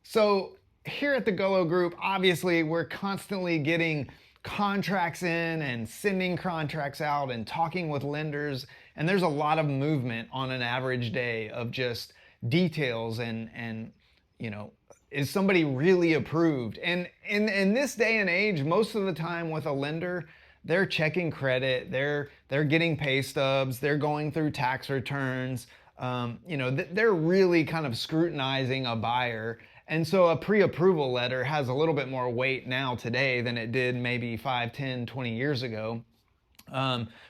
So here at the Golo Group, obviously we're constantly getting contracts in and sending contracts out and talking with lenders. And there's a lot of movement on an average day of just details and you know, is somebody really approved? And in this day and age, most of the time with a lender, they're checking credit, they're getting pay stubs, they're going through tax returns. They're really kind of scrutinizing a buyer. And so a pre-approval letter has a little bit more weight now today than it did maybe 5, 10, 20 years ago,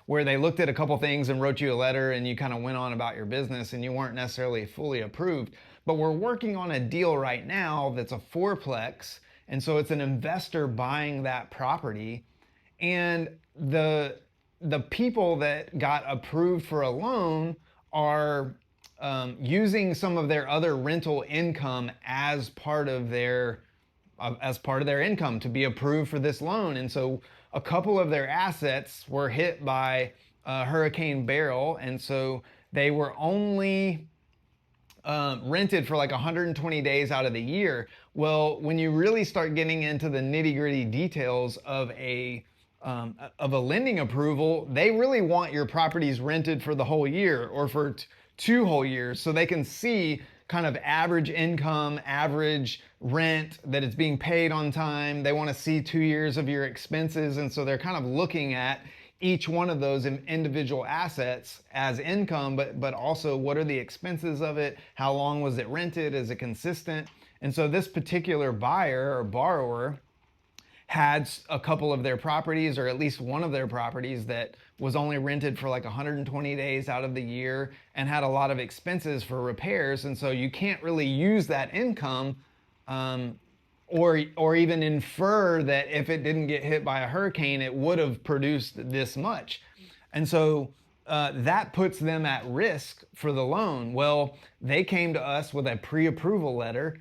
where they looked at a couple things and wrote you a letter and you kind of went on about your business and you weren't necessarily fully approved. But we're working on a deal right now that's a fourplex. And so it's an investor buying that property. And the people that got approved for a loan are using some of their other rental income as part of their income to be approved for this loan. And so a couple of their assets were hit by Hurricane Beryl, and so they were only rented for like 120 days out of the year. Well, when you really start getting into the nitty-gritty details of a lending approval, they really want your properties rented for the whole year or for 2 whole years, so they can see kind of average income, average rent, that it's being paid on time. They want to see 2 years of your expenses, and so they're kind of looking at each one of those individual assets as income, but also what are the expenses of it? How long was it rented? Is it consistent? And so this particular buyer or borrower had a couple of their properties, or at least one of their properties, that was only rented for like 120 days out of the year and had a lot of expenses for repairs. And so you can't really use that income or even infer that if it didn't get hit by a hurricane, it would have produced this much. And so that puts them at risk for the loan. Well, they came to us with a pre-approval letter.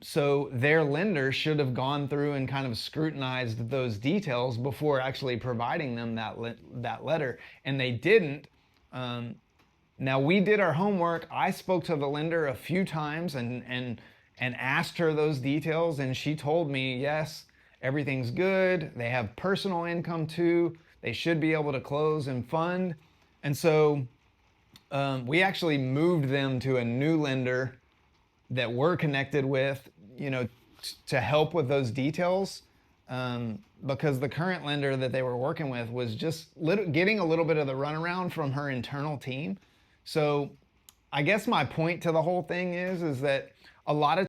So their lender should have gone through and kind of scrutinized those details before actually providing them that letter, and they didn't. Now we did our homework. I spoke to the lender a few times and asked her those details, and she told me, yes, everything's good. They have personal income too. They should be able to close and fund. And so we actually moved them to a new lender that we're connected with, to help with those details, because the current lender that they were working with was just getting a little bit of the runaround from her internal team. So I guess my point to the whole thing is that a lot of